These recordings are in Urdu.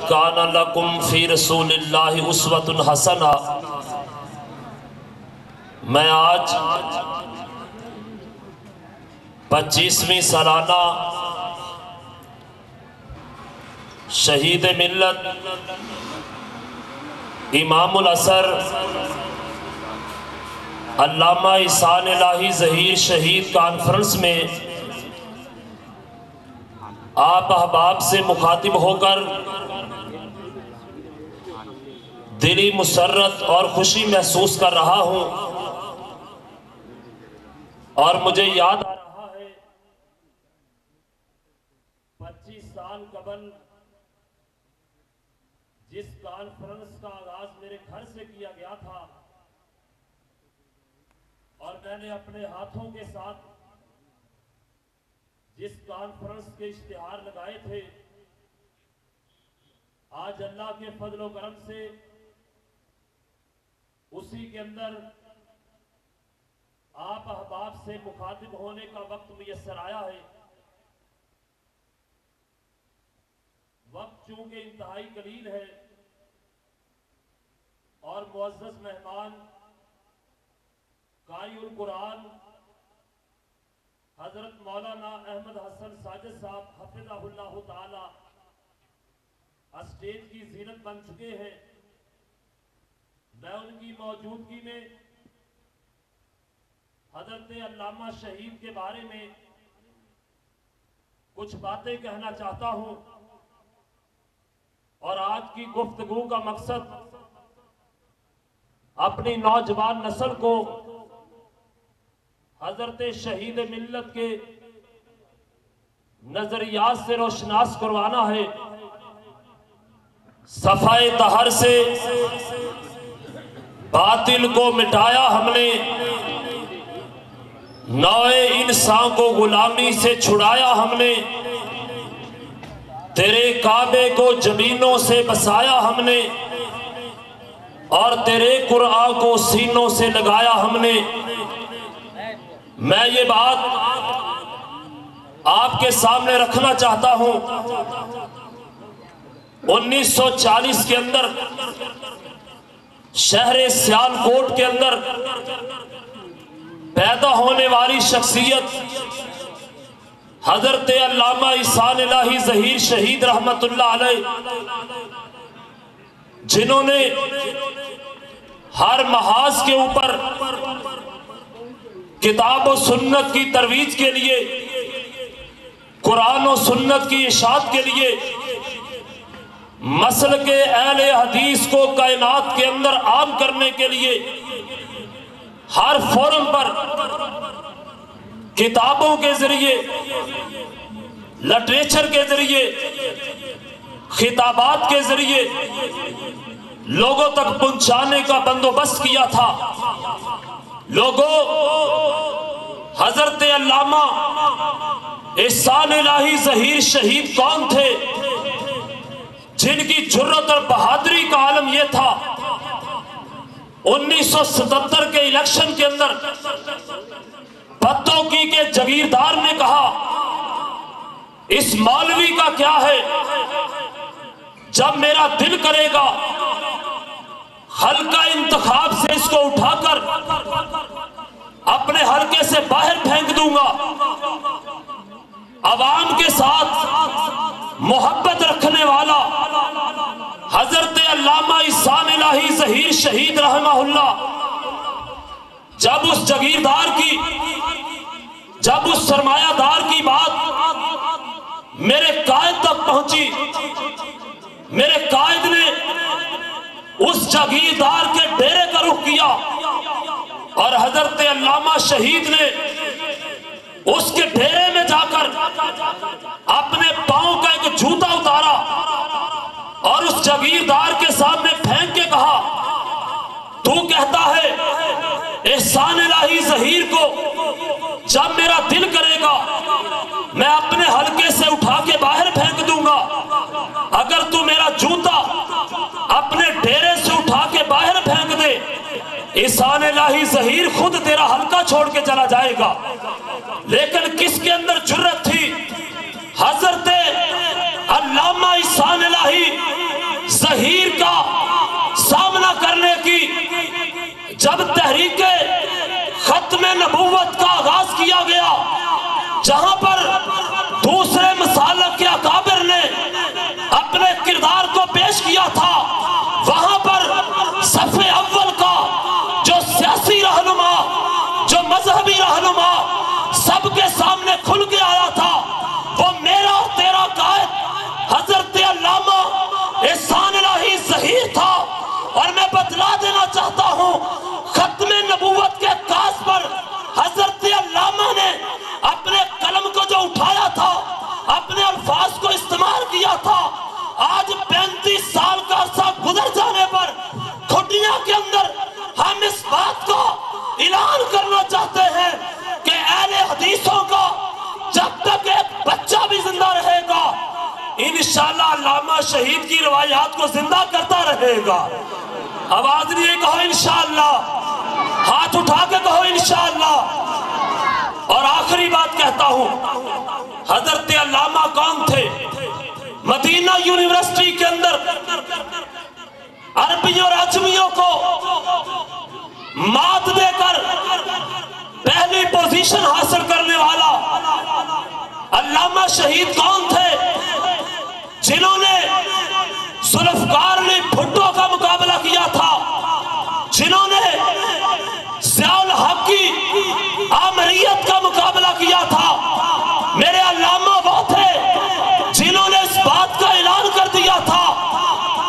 کان لکم فی رسول اللہ اسوۃ حسنہ۔ میں آج 25ویں سالانہ شہید ملت امام العصر علامہ احسان الہی ظہیر شہید کانفرنس میں آپ احباب سے مخاطب ہو کر دلی مسرت اور خوشی محسوس کر رہا ہوں، اور مجھے یاد آ رہا ہے 25 سال قبل جس کانفرنس کا آغاز میرے گھر سے کیا گیا تھا اور میں نے اپنے ہاتھوں کے ساتھ جس کانفرنس کے اشتہار لگائے تھے، آج اللہ کے فضل و کرم سے اسی کے اندر آپ احباب سے مخاطب ہونے کا وقت میسر آیا ہے۔ وقت چونکہ انتہائی قلیل ہے اور معزز مہمان قاری القرآن حضرت مولانا احمد حسن ساجد صاحب حفظہ اللہ تعالی اسٹیج کی زینت بن چکے ہیں، میں ان کی موجودگی میں حضرت علامہ شہید کے بارے میں کچھ باتیں کہنا چاہتا ہوں، اور آج کی گفتگو کا مقصد اپنی نوجوان نسل کو حضرت شہید ملت کے نظریات سے روشناس کروانا ہے۔ صفائے طہر سے باطل کو مٹایا ہم نے، نوع انسان کو غلامی سے چھڑایا ہم نے، تیرے کعبے کو زمینوں سے بسایا ہم نے، اور تیرے قرآن کو سینوں سے لگایا ہم نے۔ میں یہ بات آپ کے سامنے رکھنا چاہتا ہوں، 1940 کے اندر شہر سیالکوٹ کے اندر پیدا ہونے والی شخصیت حضرت علامہ احسان الہی ظہیر شہید رحمت اللہ علیہ، جنہوں نے ہر محاذ کے اوپر کتاب و سنت کی ترویج کے لیے، قرآن و سنت کی اشاعت کے لیے، مسلک اہل حدیث کو کائنات کے اندر عام کرنے کے لیے ہر فورم پر کتابوں کے ذریعے، لٹریچر کے ذریعے، خطابات کے ذریعے لوگوں تک پہنچانے کا بندوبست کیا تھا۔ لوگوں، حضرت علامہ احسان الہی ظہیر شہید کون تھے؟ جن کی جرت اور بہادری کا عالم یہ تھا، 1977 کے الیکشن کے اندر پتوں کی کے جگیردار نے کہا اس مولوی کا کیا ہے، جب میرا دل کرے گا حلقہ انتخاب سے اس کو اٹھا کر اپنے حلقے سے باہر پھینک دوں گا۔ عوام کے ساتھ محبت رکھنے والا حضرت علامہ احسان الہی ظہیر شہید رحمہ اللہ جب اس جگیردار کی، جب اس سرمایہ دار کی بات میرے قائد تک پہنچی، میرے قائد نے اس جگیردار کے ڈیرے کا رخ کیا، اور حضرت علامہ شہید نے اس کے ڈیرے میں جا کر اپنے پاؤں کا ایک جوتا اتارا اور اس جگیردار کے سامنے پھینک کے کہا، تو کہتا ہے احسان الہی ظہیر کو جب میرا دل کرے گا میں اپنے حلقے سے اٹھا کے باہر پھینک دوں گا، اگر تو میرا جوتا اپنے ڈیرے سے اٹھا کے باہر پھینک دے، احسان الہی ظہیر خود تیرا حلقہ چھوڑ کے چلا جائے گا۔ لیکن کس کے اندر جرت تھی؟ حضرت علامہ احسان الہی جب تحریک ختم نبوت کا آغاز کیا گیا، جہاں پر دوسرے مسالک کے اکابر نے اپنے کردار کو پیش کیا تھا، وہاں پر صف اول کا جو سیاسی رہنما، جو مذہبی رہنما سب کے سامنے کھل کے آیا تھا، وہ میرا اور تیرا قائد حضرت علامہ احسان الہی ظہیر تھا۔ اور میں بتلا دینا چاہتا ہوں، ختم نبوت کے کاغذ پر حضرت علامہ نے اپنے قلم کو جو اٹھایا تھا، اپنے الفاظ کو استعمال کیا تھا، آج 35 سال کا عرصہ گزر جانے پر کھٹیاں کے اندر ہم اس بات کا اعلان کرنا چاہتے ہیں کہ اہل حدیثوں کا جب تک ایک بچہ بھی زندہ رہے گا، انشاءاللہ علامہ شہید کی روایات کو زندہ کرتا رہے گا۔ آواز نہیں کہو انشاءاللہ، ہاتھ اٹھا کے کہو انشاءاللہ۔ اور آخری بات کہتا ہوں، حضرت علامہ کون تھے؟ مدینہ یونیورسٹی کے اندر عربیوں اور عجمیوں کو مات دے کر پہلی پوزیشن حاصل کرنے والا علامہ شہید کون تھے؟ جنہوں نے ذوالفقار علی بھٹو کا مقابلہ کیا تھا، جنہوں نے ضیاء الحق کی آمریت کا مقابلہ کیا تھا۔ میرے علامہ وہ تھے جنہوں نے اس بات کا اعلان کر دیا تھا،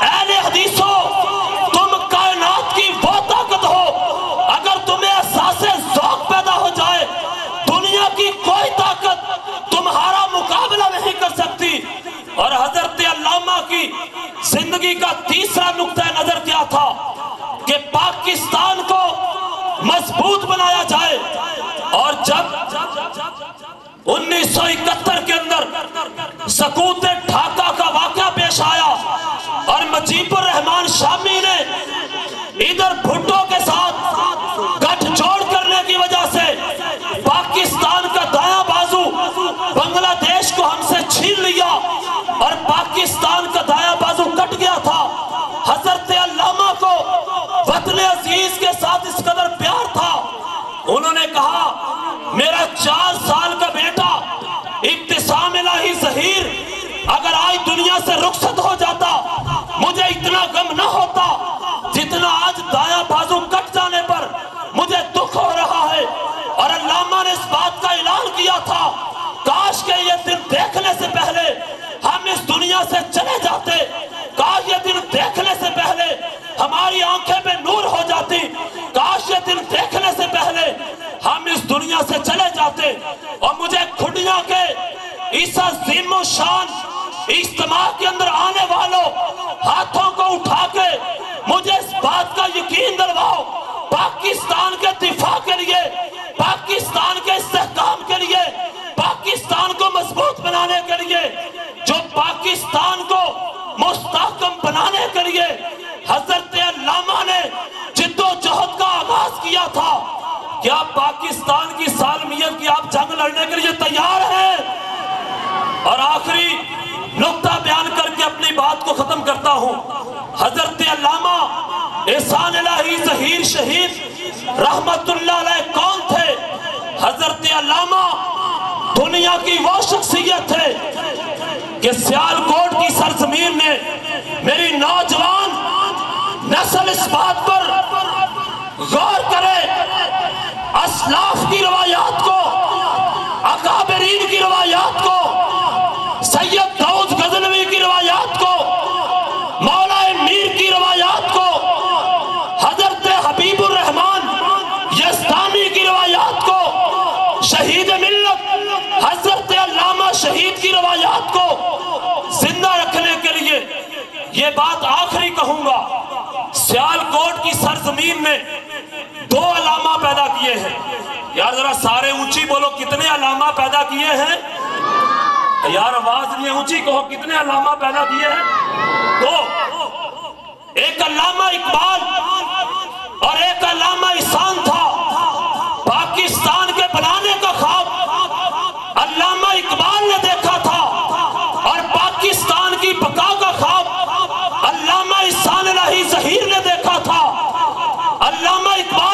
اہل حدیثوں تم کائنات کی وہ طاقت ہو، اگر تمہیں احساس ذوق پیدا ہو جائے، دنیا کی کوئی طاقت تمہارا مقابلہ نہیں کر سکتی۔ اور حضرت علامہ کی زندگی کا تیسرا نقطہ نظر کیا تھا کہ پاکستان کو مضبوط بنایا جائے۔ اور جب 1971 کے اندر سقوط ڈھاکہ کا واقعہ پیش آیا اور مجیب الرحمان شامی نے ادھر بھٹو کے ساتھ گٹھ جوڑ کرنے کی وجہ سے پاکستان کا دایاں بازو بنگلہ دیش کو ہم سے چھین لیا اور پاکستان کا دایاں بازو کٹ گیا تھا، حضرت علامہ کو وطن عزیز کے ساتھ اس قدر پیار تھا، انہوں نے کہا میرا 4 سال کا بیٹا ابتسام الہی ظہیر اگر آج دنیا سے رخصت ہو جاتا مجھے اتنا غم نہ ہوتا جتنا آج دایاں بازو کٹ جانے پر مجھے دکھ ہو رہا ہے۔ اور علامہ نے اس بات کا اعلان کیا تھا، کاش کہ یہ دن دیکھنے سے پہلے ہم اس دنیا سے چلے جاتے، کاش یہ دن دیکھنے سے پہلے ہماری آنکھیں پہ نور ہو جاتی، کاش یہ دن دیکھنے سے پہلے ہم اس دنیا سے چلے جاتے۔ اور مجھے کھڈیاں کے اس عظیم و شان اجتماع کے اندر آنے والوں ہاتھوں کو اٹھا کے مجھے اس بات کا یقین دلواؤ، پاکستان کے دفاع کے لیے، پاکستان کے استحکام کے لیے، پاکستان کو مضبوط بنانے کے لیے، جو پاکستان کو مستحکم بنانے کے لیے حضرت علامہ نے جد و جہد کا آغاز کیا تھا، کیا پاکستان کی سالمیت کی آپ جنگ لڑنے کے لیے تیار ہیں؟ اور آخری نقطہ بیان کر کے اپنی بات کو ختم کرتا ہوں، حضرت علامہ احسان الہی ظہیر شہید رحمت اللہ علیہ کون تھے؟ حضرت علامہ دنیا کی وہ شخصیت ہے کہ سیالکوٹ کی سرزمین نے میری نوجوان نسل اس بات پر غور کرے، اسلاف کی روایات کو، اکابرین کی روایات کو، سید داؤد غزنوی کی روایات کو، مولا میر کی روایات کو، حضرت حبیب الرحمان یزدانی کی روایات کو، شہید ملت حضرت علامہ شہید کی روایات کو زندہ رکھنے کے لیے یہ بات آخری کہوں گا، سیالکوٹ کی سرزمین میں 2 علامہ پیدا کیے ہیں۔ یار ذرا سارے اونچی بولو، کتنے علامہ پیدا کیے ہیں؟ یار آواز نہیں اونچی کہو، کتنے علامہ پیدا کیے ہیں؟ 2، ایک علامہ اقبال اور ایک علامہ احسان تھا۔ پاکستان کے بنانے کا خواب علامہ اقبال نے دیکھا تھا اور پاکستان کی بقا کا خواب علامہ احسان الہی ظہیر نے دیکھا تھا۔ علامہ اقبال